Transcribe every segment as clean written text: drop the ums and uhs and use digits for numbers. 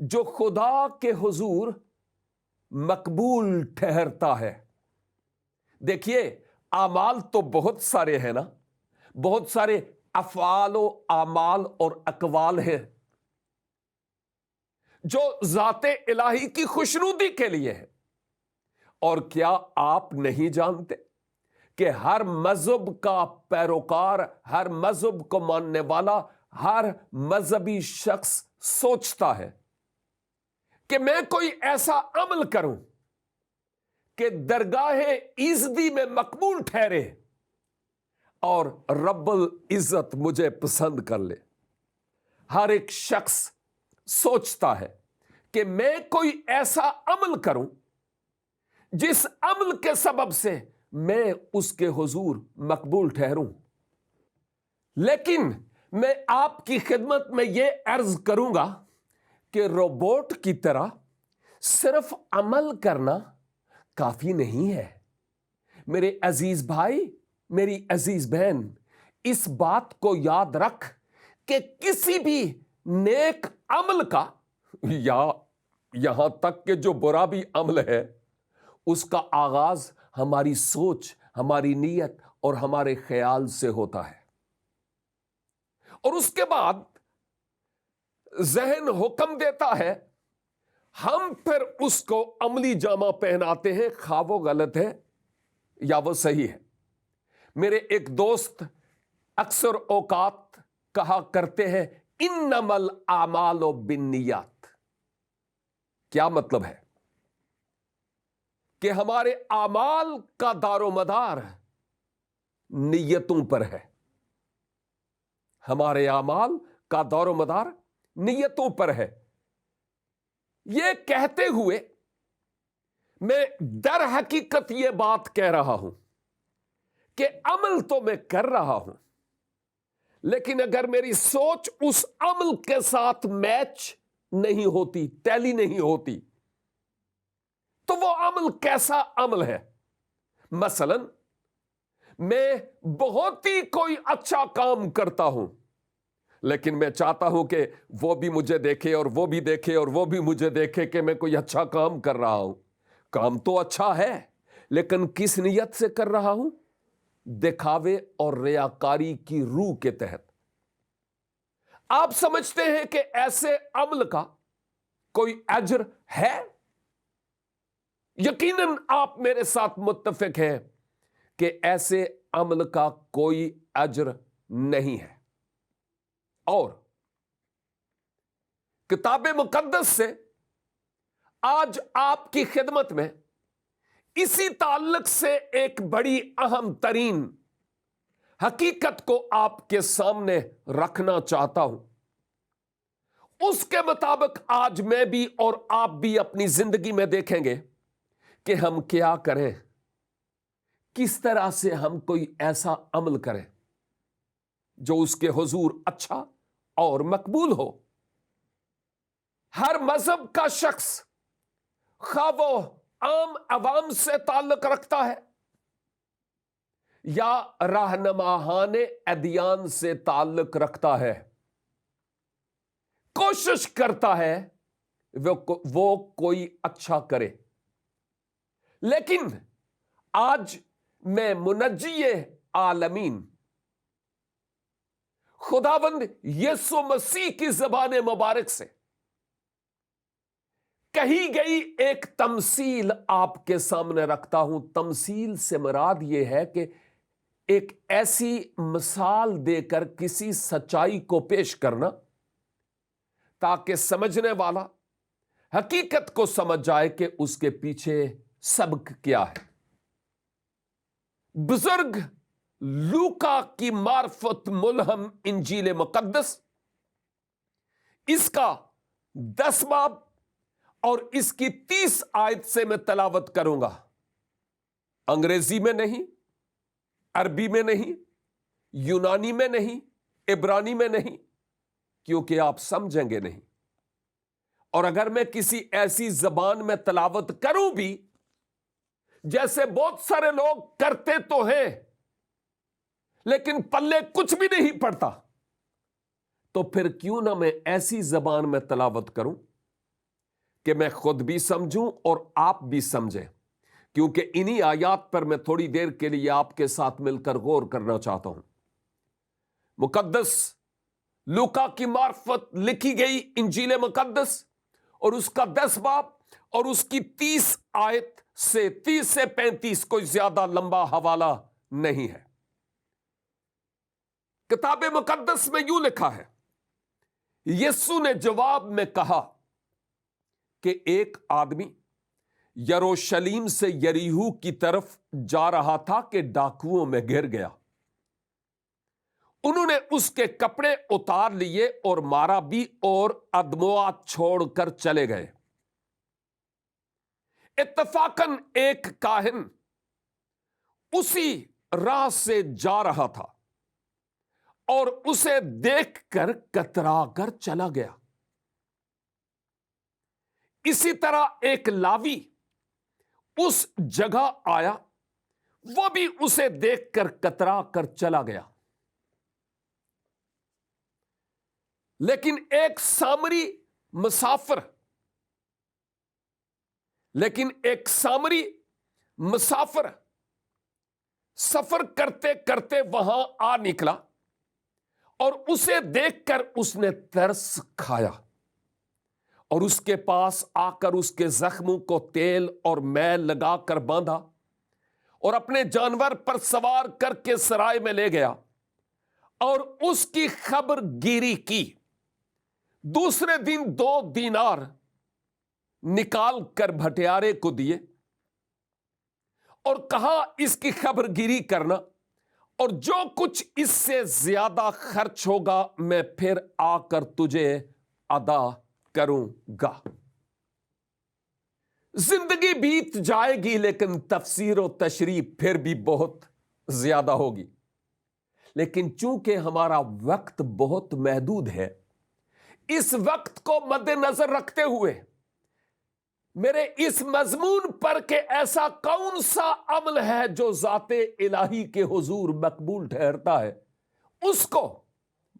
جو خدا کے حضور مقبول ٹھہرتا ہے. دیکھیے اعمال تو بہت سارے ہیں نا، بہت سارے افعال و اعمال اور اقوال ہیں جو ذات الہی کی خوشنودی کے لیے ہے. اور کیا آپ نہیں جانتے کہ ہر مذہب کا پیروکار، ہر مذہب کو ماننے والا، ہر مذہبی شخص سوچتا ہے کہ میں کوئی ایسا عمل کروں کہ درگاہ ایزدی میں مقبول ٹھہرے اور رب العزت مجھے پسند کر لے. ہر ایک شخص سوچتا ہے کہ میں کوئی ایسا عمل کروں جس عمل کے سبب سے میں اس کے حضور مقبول ٹھہروں. لیکن میں آپ کی خدمت میں یہ عرض کروں گا کہ روبوٹ کی طرح صرف عمل کرنا کافی نہیں ہے. میرے عزیز بھائی، میری عزیز بہن، اس بات کو یاد رکھ کہ کسی بھی نیک عمل کا، یا یہاں تک کہ جو برا بھی عمل ہے، اس کا آغاز ہماری سوچ، ہماری نیت اور ہمارے خیال سے ہوتا ہے، اور اس کے بعد ذہن حکم دیتا ہے، ہم پھر اس کو عملی جامہ پہناتے ہیں، خواہ وہ غلط ہے یا وہ صحیح ہے. میرے ایک دوست اکثر اوقات کہا کرتے ہیں انما الاعمال بالنیات. کیا مطلب ہے؟ کہ ہمارے اعمال کا دار و مدار نیتوں پر ہے. ہمارے اعمال کا دار و مدار نیتوں پر ہے. یہ کہتے ہوئے میں در حقیقت یہ بات کہہ رہا ہوں کہ عمل تو میں کر رہا ہوں، لیکن اگر میری سوچ اس عمل کے ساتھ میچ نہیں ہوتی، ٹیلی نہیں ہوتی، تو وہ عمل کیسا عمل ہے؟ مثلا میں بہت ہی کوئی اچھا کام کرتا ہوں، لیکن میں چاہتا ہوں کہ وہ بھی مجھے دیکھے اور وہ بھی دیکھے اور وہ بھی مجھے دیکھے کہ میں کوئی اچھا کام کر رہا ہوں. کام تو اچھا ہے، لیکن کس نیت سے کر رہا ہوں؟ دکھاوے اور ریاکاری کی روح کے تحت. آپ سمجھتے ہیں کہ ایسے عمل کا کوئی اجر ہے؟ یقیناً آپ میرے ساتھ متفق ہیں کہ ایسے عمل کا کوئی اجر نہیں ہے. اور کتاب مقدس سے آج آپ کی خدمت میں اسی تعلق سے ایک بڑی اہم ترین حقیقت کو آپ کے سامنے رکھنا چاہتا ہوں. اس کے مطابق آج میں بھی اور آپ بھی اپنی زندگی میں دیکھیں گے کہ ہم کیا کریں، کس طرح سے ہم کوئی ایسا عمل کریں جو اس کے حضور اچھا اور مقبول ہو. ہر مذہب کا شخص، خواہ وہ عام عوام سے تعلق رکھتا ہے یا رہنماہان ادیان سے تعلق رکھتا ہے، کوشش کرتا ہے وہ کوئی اچھا کرے. لیکن آج میں منجی عالمین خداوند یسوع مسیح کی زبان مبارک سے کہی گئی ایک تمثیل آپ کے سامنے رکھتا ہوں. تمثیل سے مراد یہ ہے کہ ایک ایسی مثال دے کر کسی سچائی کو پیش کرنا تاکہ سمجھنے والا حقیقت کو سمجھ جائے کہ اس کے پیچھے سبق کیا ہے. بزرگ لوکا کی معرفت ملہم انجیل مقدس، اس کا 10 باب اور اس کی 30 آیت سے میں تلاوت کروں گا. انگریزی میں نہیں، عربی میں نہیں، یونانی میں نہیں، عبرانی میں نہیں، کیونکہ آپ سمجھیں گے نہیں. اور اگر میں کسی ایسی زبان میں تلاوت کروں بھی جیسے بہت سارے لوگ کرتے تو ہیں لیکن پلے کچھ بھی نہیں پڑتا، تو پھر کیوں نہ میں ایسی زبان میں تلاوت کروں کہ میں خود بھی سمجھوں اور آپ بھی سمجھیں، کیونکہ انہی آیات پر میں تھوڑی دیر کے لیے آپ کے ساتھ مل کر غور کرنا چاہتا ہوں۔ مقدس لوکا کی معرفت لکھی گئی انجیل مقدس اور اس کا 10 باب اور اس کی 30 آیت سے 30 سے 35 کوئی زیادہ لمبا حوالہ نہیں ہے۔ کتاب مقدس میں یوں لکھا ہے، یسوع نے جواب میں کہا کہ ایک آدمی یروشلیم سے یریحو کی طرف جا رہا تھا کہ ڈاکوؤں میں گر گیا۔ انہوں نے اس کے کپڑے اتار لیے اور مارا بھی اور ادموا چھوڑ کر چلے گئے۔ اتفاقاً ایک کاہن اسی راہ سے جا رہا تھا اور اسے دیکھ کر کترا کر چلا گیا۔ اسی طرح ایک لاوی اس جگہ آیا، وہ بھی اسے دیکھ کر کترا کر چلا گیا۔ لیکن ایک سامری مسافر سفر کرتے کرتے وہاں آ نکلا اور اسے دیکھ کر اس نے ترس کھایا اور اس کے پاس آ کر اس کے زخموں کو تیل اور میل لگا کر باندھا اور اپنے جانور پر سوار کر کے سرائے میں لے گیا اور اس کی خبر گیری کی۔ دوسرے دن 2 دینار نکال کر بھٹیارے کو دیے اور کہا اس کی خبر گیری کرنا، اور جو کچھ اس سے زیادہ خرچ ہوگا میں پھر آ کر تجھے ادا کروں گا۔ زندگی بیت جائے گی لیکن تفسیر و تشریح پھر بھی بہت زیادہ ہوگی، لیکن چونکہ ہمارا وقت بہت محدود ہے، اس وقت کو مد نظر رکھتے ہوئے میرے اس مضمون پر کہ ایسا کون سا عمل ہے جو ذات الہی کے حضور مقبول ٹھہرتا ہے، اس کو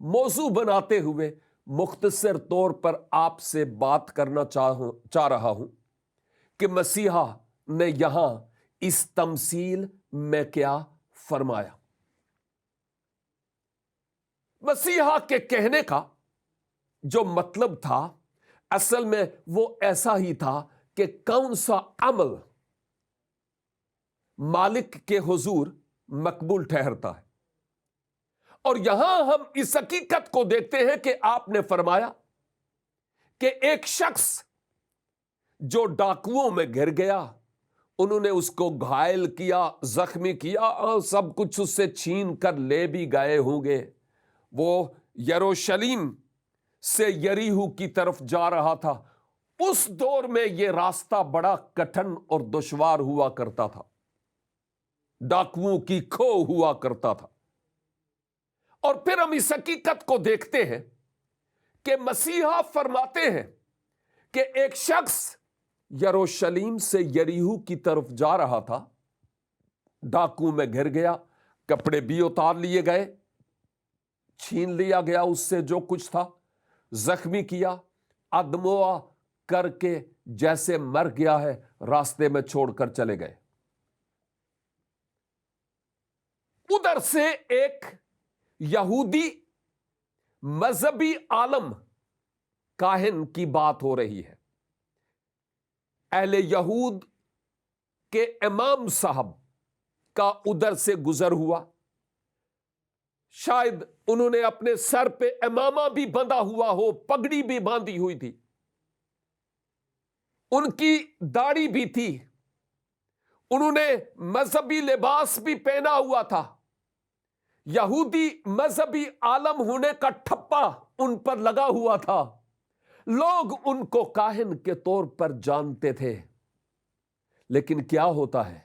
موضوع بناتے ہوئے مختصر طور پر آپ سے بات کرنا چاہ رہا ہوں کہ مسیحا نے یہاں اس تمثیل میں کیا فرمایا۔ مسیحا کے کہنے کا جو مطلب تھا اصل میں وہ ایسا ہی تھا کہ کون سا عمل مالک کے حضور مقبول ٹھہرتا ہے، اور یہاں ہم اس حقیقت کو دیکھتے ہیں کہ آپ نے فرمایا کہ ایک شخص جو ڈاکوؤں میں گر گیا، انہوں نے اس کو گھائل کیا، زخمی کیا اور سب کچھ اس سے چھین کر لے بھی گئے ہوں گے۔ وہ یروشلیم سے یریحو کی طرف جا رہا تھا۔ اس دور میں یہ راستہ بڑا کٹھن اور دشوار ہوا کرتا تھا، ڈاکوؤں کی کھو ہوا کرتا تھا۔ اور پھر ہم اس حقیقت کو دیکھتے ہیں کہ مسیحا فرماتے ہیں کہ ایک شخص یروشلیم سے یریحو کی طرف جا رہا تھا، ڈاکو میں گر گیا، کپڑے بھی اتار لیے گئے، چھین لیا گیا اس سے جو کچھ تھا، زخمی کیا، ادموا کر کے جیسے مر گیا ہے راستے میں چھوڑ کر چلے گئے۔ ادھر سے ایک یہودی مذہبی عالم کاہن کی بات ہو رہی ہے۔ اہل یہود کے امام صاحب کا ادھر سے گزر ہوا، شاید انہوں نے اپنے سر پہ امامہ بھی بندھا ہوا ہو، پگڑی بھی باندھی ہوئی تھی، ان کی داڑھی بھی تھی، انہوں نے مذہبی لباس بھی پہنا ہوا تھا۔ یہودی مذہبی عالم ہونے کا ٹھپا ان پر لگا ہوا تھا، لوگ ان کو کاہن کے طور پر جانتے تھے۔ لیکن کیا ہوتا ہے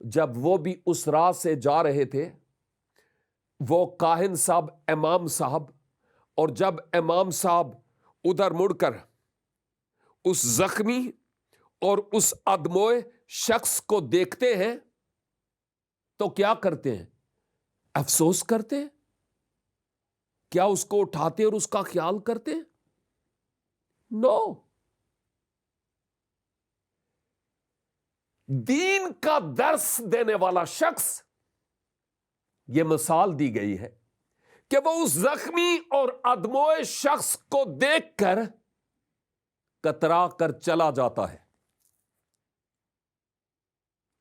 جب وہ بھی اس راہ سے جا رہے تھے، وہ کاہن صاحب، امام صاحب، اور جب امام صاحب ادھر مڑ کر اس زخمی اور اس ادموئے شخص کو دیکھتے ہیں تو کیا کرتے ہیں؟ افسوس کرتے ہیں؟ کیا اس کو اٹھاتے اور اس کا خیال کرتے ہیں؟ نو، دین کا درس دینے والا شخص، یہ مثال دی گئی ہے کہ وہ اس زخمی اور ادموئے شخص کو دیکھ کر کترا کر چلا جاتا ہے،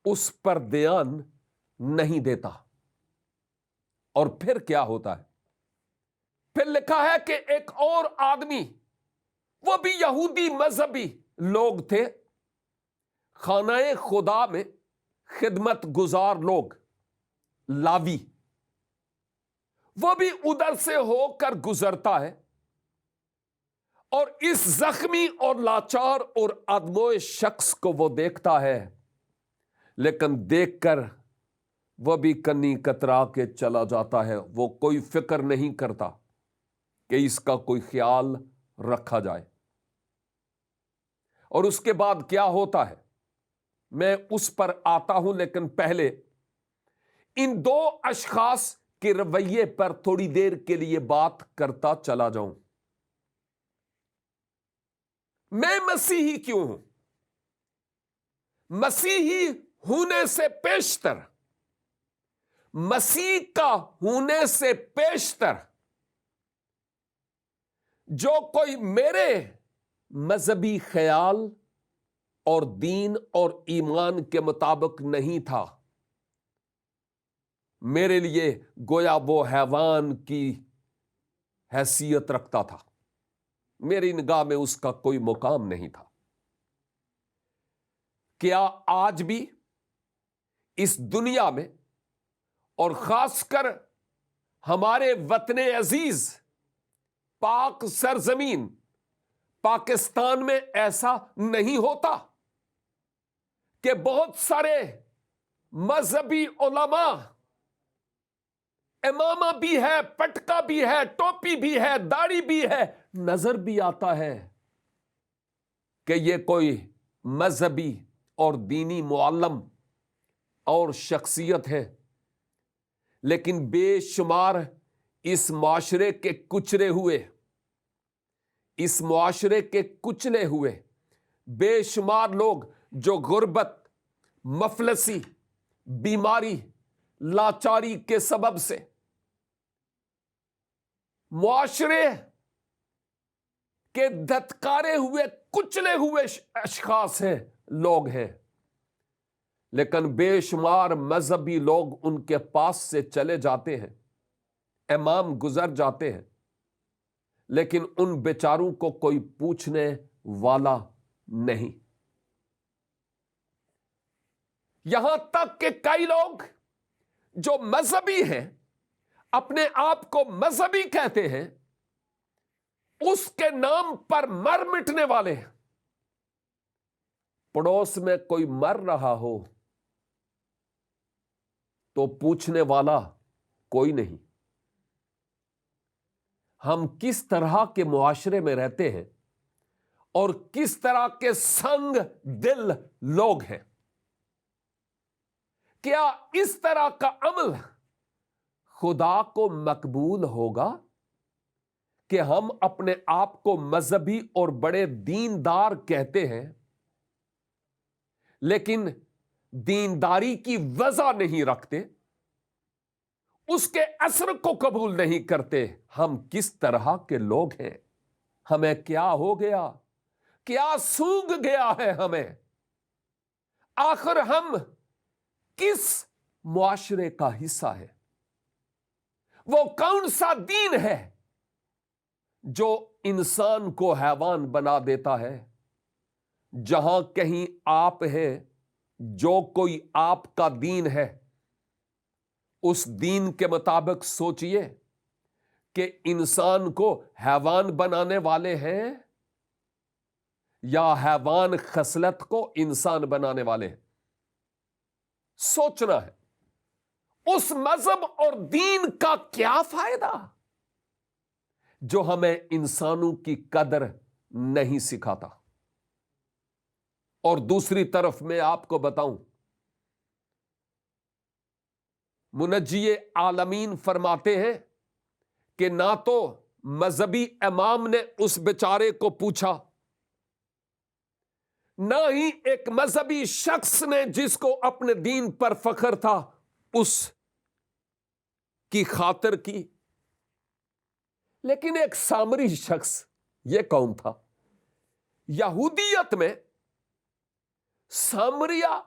اس پر دھیان نہیں دیتا۔ اور پھر کیا ہوتا ہے؟ پھر لکھا ہے کہ ایک اور آدمی، وہ بھی یہودی مذہبی لوگ تھے، خانہ خدا میں خدمت گزار لوگ، لاوی، وہ بھی ادھر سے ہو کر گزرتا ہے اور اس زخمی اور لاچار اور ادموئے شخص کو وہ دیکھتا ہے، لیکن دیکھ کر وہ بھی کنی کترا کے چلا جاتا ہے۔ وہ کوئی فکر نہیں کرتا کہ اس کا کوئی خیال رکھا جائے۔ اور اس کے بعد کیا ہوتا ہے میں اس پر آتا ہوں، لیکن پہلے ان دو اشخاص کے رویے پر تھوڑی دیر کے لیے بات کرتا چلا جاؤں۔ میں مسیحی کیوں ہوں؟ مسیحی ہونے سے پیشتر، مسیح کا ہونے سے پیشتر، جو کوئی میرے مذہبی خیال اور دین اور ایمان کے مطابق نہیں تھا، میرے لیے گویا وہ حیوان کی حیثیت رکھتا تھا، میری نگاہ میں اس کا کوئی مقام نہیں تھا۔ کیا آج بھی اس دنیا میں اور خاص کر ہمارے وطن عزیز پاک سرزمین پاکستان میں ایسا نہیں ہوتا کہ بہت سارے مذہبی علماء، امامہ بھی ہے، پٹکا بھی ہے، ٹوپی بھی ہے، داڑھی بھی ہے، نظر بھی آتا ہے کہ یہ کوئی مذہبی اور دینی معلم اور شخصیت ہے، لیکن بے شمار اس معاشرے کے کچلے ہوئے، اس معاشرے کے کچلے ہوئے بے شمار لوگ جو غربت، مفلسی، بیماری، لاچاری کے سبب سے معاشرے کے دھتکارے ہوئے، کچلے ہوئے اشخاص ہیں، لوگ ہیں، لیکن بے شمار مذہبی لوگ ان کے پاس سے چلے جاتے ہیں، امام گزر جاتے ہیں، لیکن ان بیچاروں کو کوئی پوچھنے والا نہیں۔ یہاں تک کہ کئی لوگ جو مذہبی ہیں، اپنے آپ کو مذہبی کہتے ہیں، اس کے نام پر مر مٹنے والے ہیں۔ پڑوس میں کوئی مر رہا ہو تو پوچھنے والا کوئی نہیں۔ ہم کس طرح کے معاشرے میں رہتے ہیں اور کس طرح کے سنگ دل لوگ ہیں؟ کیا اس طرح کا عمل خدا کو مقبول ہوگا کہ ہم اپنے آپ کو مذہبی اور بڑے دیندار کہتے ہیں، لیکن دینداری کی وضع نہیں رکھتے، اس کے اثر کو قبول نہیں کرتے؟ ہم کس طرح کے لوگ ہیں؟ ہمیں کیا ہو گیا؟ کیا سونگ گیا ہے ہمیں؟ آخر ہم کس معاشرے کا حصہ ہے؟ وہ کون سا دین ہے جو انسان کو حیوان بنا دیتا ہے؟ جہاں کہیں آپ ہیں، جو کوئی آپ کا دین ہے، اس دین کے مطابق سوچئے کہ انسان کو حیوان بنانے والے ہیں یا حیوان خصلت کو انسان بنانے والے ہیں۔ سوچنا ہے اس مذہب اور دین کا کیا فائدہ جو ہمیں انسانوں کی قدر نہیں سکھاتا۔ اور دوسری طرف میں آپ کو بتاؤں، منجی عالمین فرماتے ہیں کہ نہ تو مذہبی امام نے اس بیچارے کو پوچھا نہ ہی ایک مذہبی شخص نے جس کو اپنے دین پر فخر تھا اس کی خاطر کی، لیکن ایک سامری شخص، یہ کون تھا؟ یہودیت میں سامریا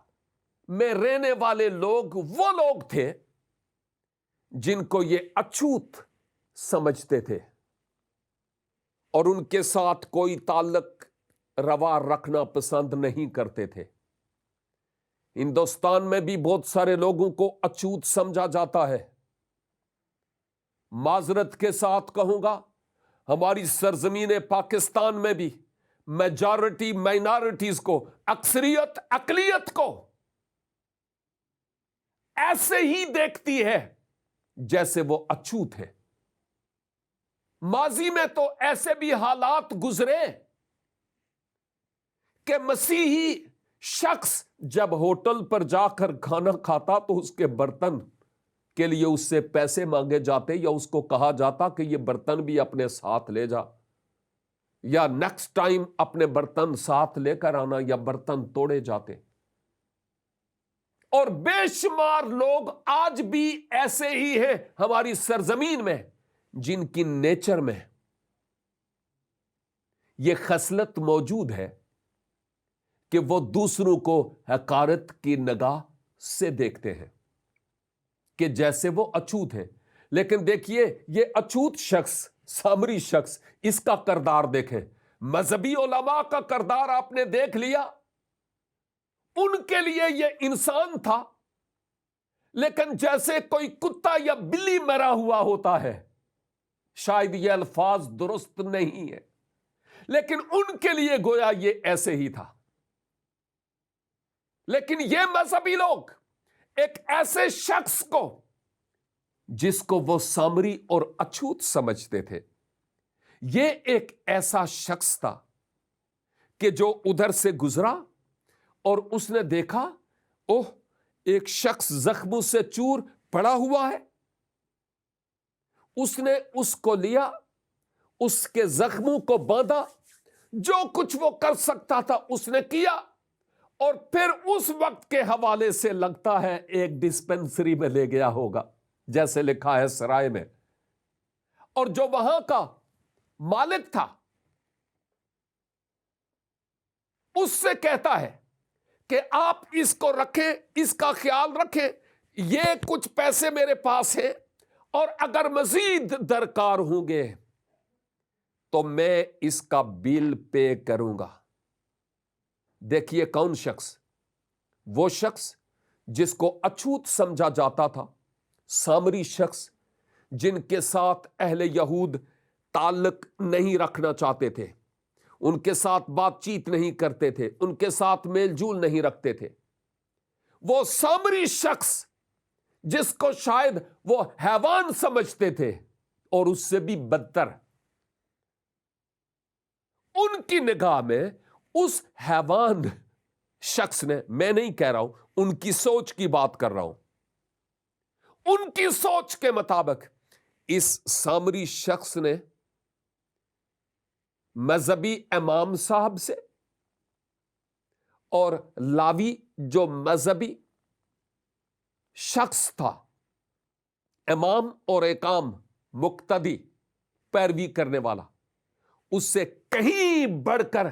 میں رہنے والے لوگ وہ لوگ تھے جن کو یہ اچھوت سمجھتے تھے اور ان کے ساتھ کوئی تعلق روا رکھنا پسند نہیں کرتے تھے۔ ہندوستان میں بھی بہت سارے لوگوں کو اچھوت سمجھا جاتا ہے۔ معذرت کے ساتھ کہوں گا، ہماری سرزمین پاکستان میں بھی میجارٹی مائنارٹیز کو، اکثریت اقلیت کو ایسے ہی دیکھتی ہے جیسے وہ اچھوت ہے۔ ماضی میں تو ایسے بھی حالات گزرے کہ مسیحی شخص جب ہوٹل پر جا کر کھانا کھاتا تو اس کے برتن کے لیے اس سے پیسے مانگے جاتے، یا اس کو کہا جاتا کہ یہ برتن بھی اپنے ساتھ لے جا، یا نیکسٹ ٹائم اپنے برتن ساتھ لے کر آنا، یا برتن توڑے جاتے۔ اور بے شمار لوگ آج بھی ایسے ہی ہیں ہماری سرزمین میں جن کی نیچر میں یہ خصلت موجود ہے کہ وہ دوسروں کو حقارت کی نگاہ سے دیکھتے ہیں، کہ جیسے وہ اچھوت ہیں۔ لیکن دیکھیے، یہ اچھوت شخص، سامری شخص، اس کا کردار دیکھیں۔ مذہبی علماء کا کردار آپ نے دیکھ لیا، ان کے لیے یہ انسان تھا، لیکن جیسے کوئی کتا یا بلی مرا ہوا ہوتا ہے۔ شاید یہ الفاظ درست نہیں ہے، لیکن ان کے لیے گویا یہ ایسے ہی تھا۔ لیکن یہ مذہبی لوگ ایک ایسے شخص کو، جس کو وہ سامری اور اچھوت سمجھتے تھے، یہ ایک ایسا شخص تھا کہ جو ادھر سے گزرا اور اس نے دیکھا، اوہ، ایک شخص زخموں سے چور پڑا ہوا ہے۔ اس نے اس کو لیا، اس کے زخموں کو باندھا، جو کچھ وہ کر سکتا تھا اس نے کیا، اور پھر اس وقت کے حوالے سے لگتا ہے ایک ڈسپنسری میں لے گیا ہوگا، جیسے لکھا ہے سرائے میں۔ اور جو وہاں کا مالک تھا اس سے کہتا ہے کہ آپ اس کو رکھیں، اس کا خیال رکھیں، یہ کچھ پیسے میرے پاس ہیں، اور اگر مزید درکار ہوں گے تو میں اس کا بل پے کروں گا۔ دیکھیے کون شخص؟ وہ شخص جس کو اچھوت سمجھا جاتا تھا، سامری شخص، جن کے ساتھ اہل یہود تعلق نہیں رکھنا چاہتے تھے، ان کے ساتھ بات چیت نہیں کرتے تھے، ان کے ساتھ میل جول نہیں رکھتے تھے۔ وہ سامری شخص جس کو شاید وہ حیوان سمجھتے تھے، اور اس سے بھی بدتر، ان کی نگاہ میں اس حیوان شخص نے، میں نہیں کہہ رہا ہوں، ان کی سوچ کی بات کر رہا ہوں، ان کی سوچ کے مطابق اس سامری شخص نے مذہبی امام صاحب سے، اور لاوی جو مذہبی شخص تھا، امام اور اقام، مقتدی، پیروی کرنے والا، اس سے کہیں بڑھ کر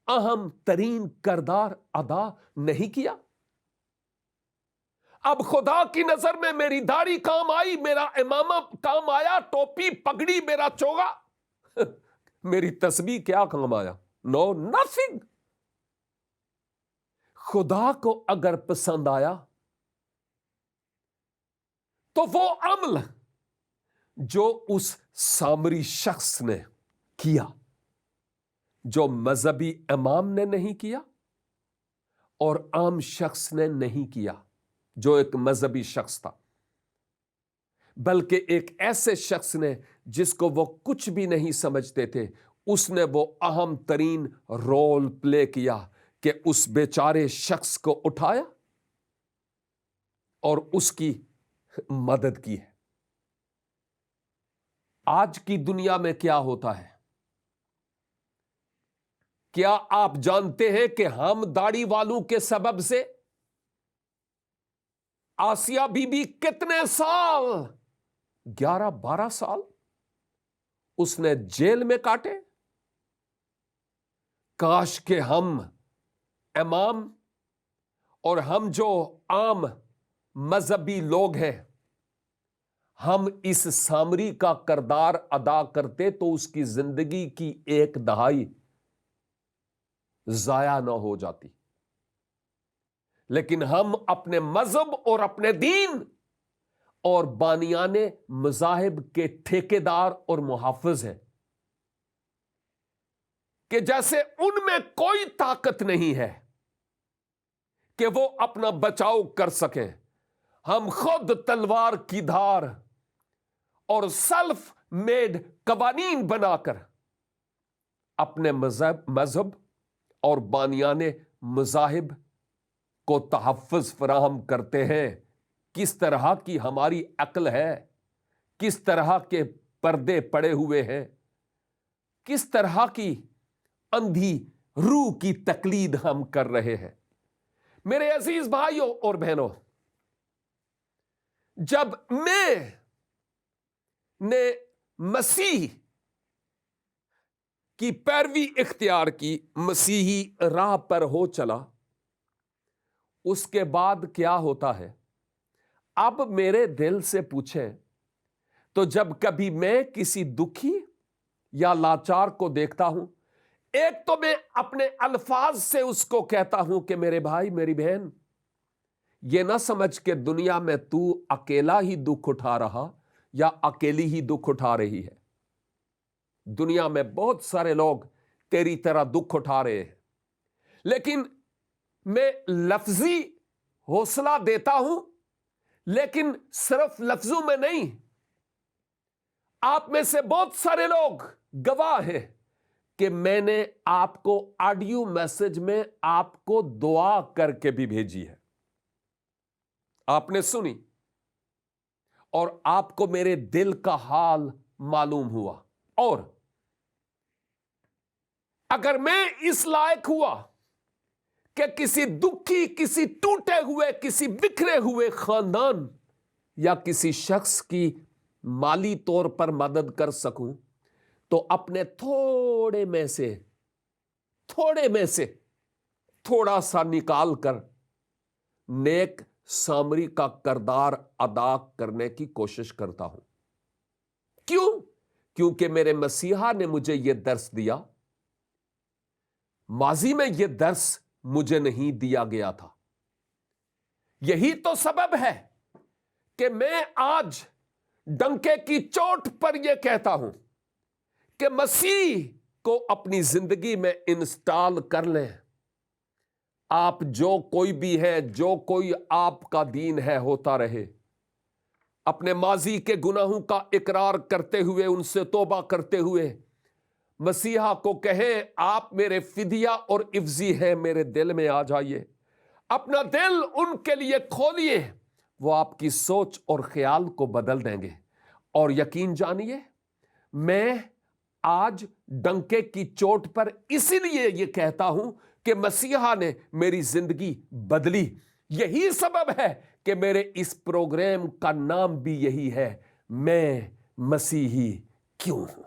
اہم ترین کردار ادا نہیں کیا۔ اب خدا کی نظر میں میری داڑھی کام آئی، میرا امامہ کام آیا، ٹوپی پگڑی میرا چوگا، میری تسبیح کیا کام آیا؟ نو، نتھنگ۔ خدا کو اگر پسند آیا تو وہ عمل جو اس سامری شخص نے کیا، جو مذہبی امام نے نہیں کیا اور عام شخص نے نہیں کیا، جو ایک مذہبی شخص تھا، بلکہ ایک ایسے شخص نے جس کو وہ کچھ بھی نہیں سمجھتے تھے، اس نے وہ اہم ترین رول پلے کیا کہ اس بیچارے شخص کو اٹھایا اور اس کی مدد کی ہے۔ آج کی دنیا میں کیا ہوتا ہے؟ کیا آپ جانتے ہیں کہ ہم داڑھی والوں کے سبب سے آسیہ بی بی کتنے سال 11-12 سال اس نے جیل میں کاٹے؟ کاش کہ ہم امام اور ہم جو عام مذہبی لوگ ہیں ہم اس سامری کا کردار ادا کرتے تو اس کی زندگی کی 1 دہائی ضائع نہ ہو جاتی. لیکن ہم اپنے مذہب اور اپنے دین اور بانیان مذاہب کے ٹھیکیدار اور محافظ ہیں کہ جیسے ان میں کوئی طاقت نہیں ہے کہ وہ اپنا بچاؤ کر سکیں. ہم خود تلوار کی دھار اور سیلف میڈ قوانین بنا کر اپنے مذہب اور بانیان مذاہب کو تحفظ فراہم کرتے ہیں. کس طرح کی ہماری عقل ہے، کس طرح کے پردے پڑے ہوئے ہیں، کس طرح کی اندھی روح کی تقلید ہم کر رہے ہیں. میرے عزیز بھائیوں اور بہنوں، جب میں نے مسیح کی پیروی اختیار کی، مسیحی راہ پر ہو چلا، اس کے بعد کیا ہوتا ہے؟ اب میرے دل سے پوچھیں تو جب کبھی میں کسی دکھی یا لاچار کو دیکھتا ہوں، ایک تو میں اپنے الفاظ سے اس کو کہتا ہوں کہ میرے بھائی میری بہن، یہ نہ سمجھ کہ دنیا میں تو اکیلا ہی دکھ اٹھا رہا یا اکیلی ہی دکھ اٹھا رہی ہے. دنیا میں بہت سارے لوگ تیری طرح دکھ اٹھا رہے ہیں، لیکن میں لفظی حوصلہ دیتا ہوں، لیکن صرف لفظوں میں نہیں. آپ میں سے بہت سارے لوگ گواہ ہیں کہ میں نے آپ کو آڈیو میسج میں آپ کو دعا کر کے بھی بھیجی ہے، آپ نے سنی اور آپ کو میرے دل کا حال معلوم ہوا. اور اگر میں اس لائق ہوا کہ کسی دکھی، کسی ٹوٹے ہوئے، کسی بکھرے ہوئے خاندان یا کسی شخص کی مالی طور پر مدد کر سکوں، تو اپنے تھوڑے میں سے تھوڑا سا نکال کر نیک سامری کا کردار ادا کرنے کی کوشش کرتا ہوں. کیوں؟ کیونکہ میرے مسیحا نے مجھے یہ درس دیا. ماضی میں یہ درس مجھے نہیں دیا گیا تھا. یہی تو سبب ہے کہ میں آج ڈنکے کی چوٹ پر یہ کہتا ہوں کہ مسیح کو اپنی زندگی میں انسٹال کر لیں. آپ جو کوئی بھی ہے، جو کوئی آپ کا دین ہے، ہوتا رہے. اپنے ماضی کے گناہوں کا اقرار کرتے ہوئے، ان سے توبہ کرتے ہوئے مسیحا کو کہیں آپ میرے فدیہ اور عوضی ہیں، میرے دل میں آ جائیے. اپنا دل ان کے لیے کھولیے، وہ آپ کی سوچ اور خیال کو بدل دیں گے. اور یقین جانیے، میں آج ڈنکے کی چوٹ پر اسی لیے یہ کہتا ہوں کہ مسیحا نے میری زندگی بدلی. یہی سبب ہے کہ میرے اس پروگرام کا نام بھی یہی ہے، میں مسیحی کیوں ہوں.